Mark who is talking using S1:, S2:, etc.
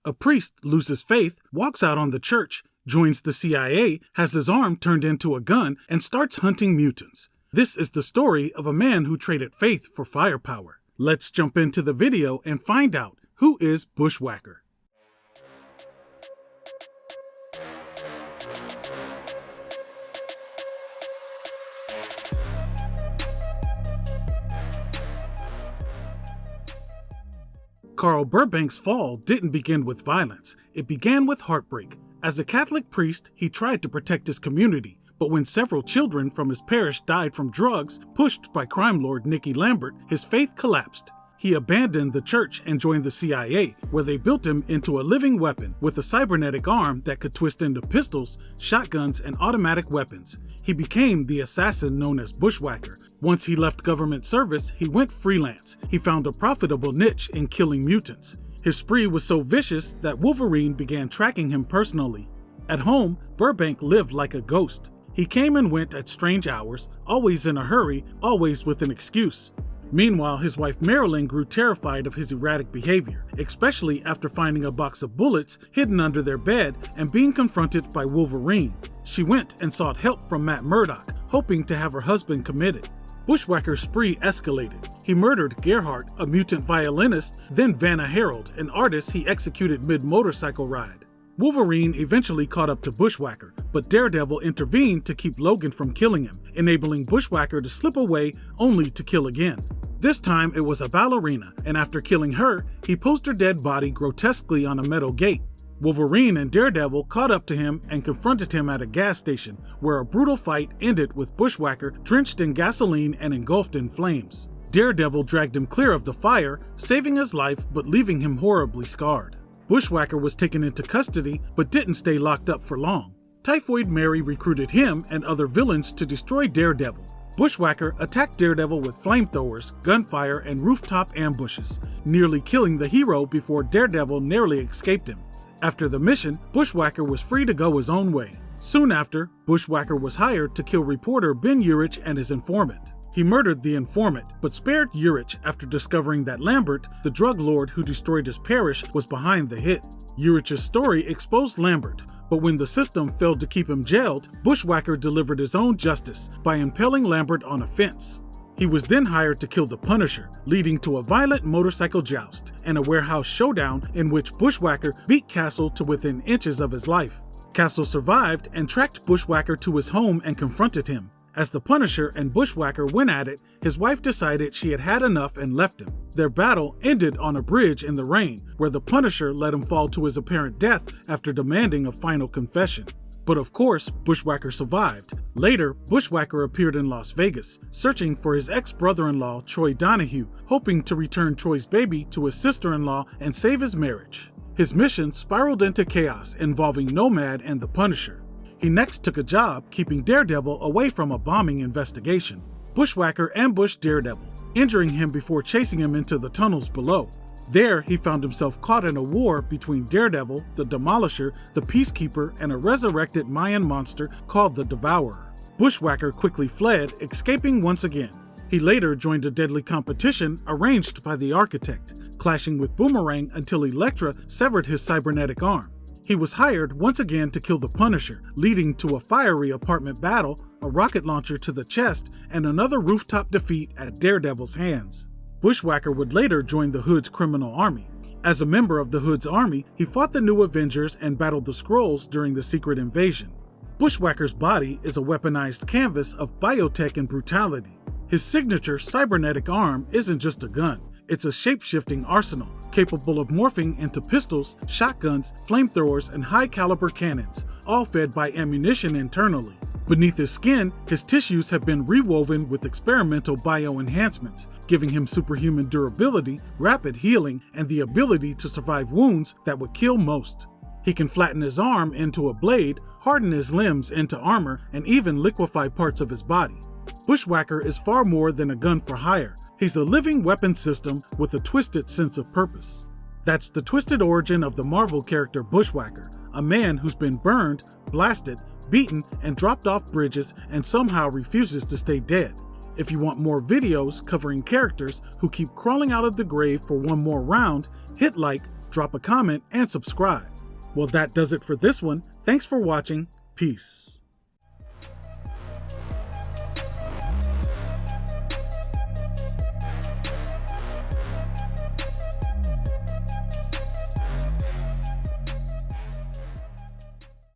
S1: A priest loses faith, walks out on the church, joins the CIA, has his arm turned into a gun, and starts hunting mutants. This is the story of a man who traded faith for firepower. Let's jump into the video and find out who is Bushwacker. Carl Burbank's fall didn't begin with violence. It began with heartbreak. As a Catholic priest, he tried to protect his community, but when several children from his parish died from drugs pushed by crime lord Nicky Lambert, his faith collapsed. He abandoned the church and joined the CIA, where they built him into a living weapon with a cybernetic arm that could twist into pistols, shotguns, and automatic weapons. He became the assassin known as Bushwacker. Once he left government service, he went freelance. He found a profitable niche in killing mutants. His spree was so vicious that Wolverine began tracking him personally. At home, Burbank lived like a ghost. He came and went at strange hours, always in a hurry, always with an excuse. Meanwhile, his wife Marilyn grew terrified of his erratic behavior, especially after finding a box of bullets hidden under their bed and being confronted by Wolverine. She went and sought help from Matt Murdock, hoping to have her husband committed. Bushwacker's spree escalated. He murdered Gerhardt, a mutant violinist, then Vanna Herald, an artist he executed mid-motorcycle ride. Wolverine eventually caught up to Bushwacker, but Daredevil intervened to keep Logan from killing him, enabling Bushwacker to slip away only to kill again. This time it was a ballerina, and after killing her, he posed her dead body grotesquely on a metal gate. Wolverine and Daredevil caught up to him and confronted him at a gas station, where a brutal fight ended with Bushwacker drenched in gasoline and engulfed in flames. Daredevil dragged him clear of the fire, saving his life but leaving him horribly scarred. Bushwacker was taken into custody but didn't stay locked up for long. Typhoid Mary recruited him and other villains to destroy Daredevil. Bushwacker attacked Daredevil with flamethrowers, gunfire, and rooftop ambushes, nearly killing the hero before Daredevil narrowly escaped him. After the mission, Bushwacker was free to go his own way. Soon after, Bushwacker was hired to kill reporter Ben Urich and his informant. He murdered the informant, but spared Urich after discovering that Lambert, the drug lord who destroyed his parish, was behind the hit. Urich's story exposed Lambert, but when the system failed to keep him jailed, Bushwacker delivered his own justice by impaling Lambert on a fence. He was then hired to kill the Punisher, leading to a violent motorcycle joust and a warehouse showdown in which Bushwacker beat Castle to within inches of his life. Castle survived and tracked Bushwacker to his home and confronted him. As the Punisher and Bushwacker went at it, his wife decided she had had enough and left him. Their battle ended on a bridge in the rain, where the Punisher let him fall to his apparent death after demanding a final confession. But of course, Bushwacker survived. Later, Bushwacker appeared in Las Vegas, searching for his ex-brother-in-law, Troy Donahue, hoping to return Troy's baby to his sister-in-law and save his marriage. His mission spiraled into chaos involving Nomad and the Punisher. He next took a job keeping Daredevil away from a bombing investigation. Bushwacker ambushed Daredevil, injuring him before chasing him into the tunnels below. There, he found himself caught in a war between Daredevil, the Demolisher, the Peacekeeper, and a resurrected Mayan monster called the Devourer. Bushwacker quickly fled, escaping once again. He later joined a deadly competition arranged by the Architect, clashing with Boomerang until Elektra severed his cybernetic arm. He was hired once again to kill the Punisher, leading to a fiery apartment battle, a rocket launcher to the chest, and another rooftop defeat at Daredevil's hands. Bushwacker would later join the Hood's criminal army. As a member of the Hood's army, he fought the New Avengers and battled the Skrulls during the Secret Invasion. Bushwacker's body is a weaponized canvas of biotech and brutality. His signature cybernetic arm isn't just a gun, it's a shape-shifting arsenal, capable of morphing into pistols, shotguns, flamethrowers, and high-caliber cannons, all fed by ammunition internally. Beneath his skin, his tissues have been rewoven with experimental bioenhancements, giving him superhuman durability, rapid healing, and the ability to survive wounds that would kill most. He can flatten his arm into a blade, harden his limbs into armor, and even liquefy parts of his body. Bushwacker is far more than a gun for hire. He's a living weapon system with a twisted sense of purpose. That's the twisted origin of the Marvel character Bushwacker, a man who's been burned, blasted, beaten, and dropped off bridges and somehow refuses to stay dead. If you want more videos covering characters who keep crawling out of the grave for one more round, hit like, drop a comment, and subscribe. Well, that does it for this one. Thanks for watching. Peace.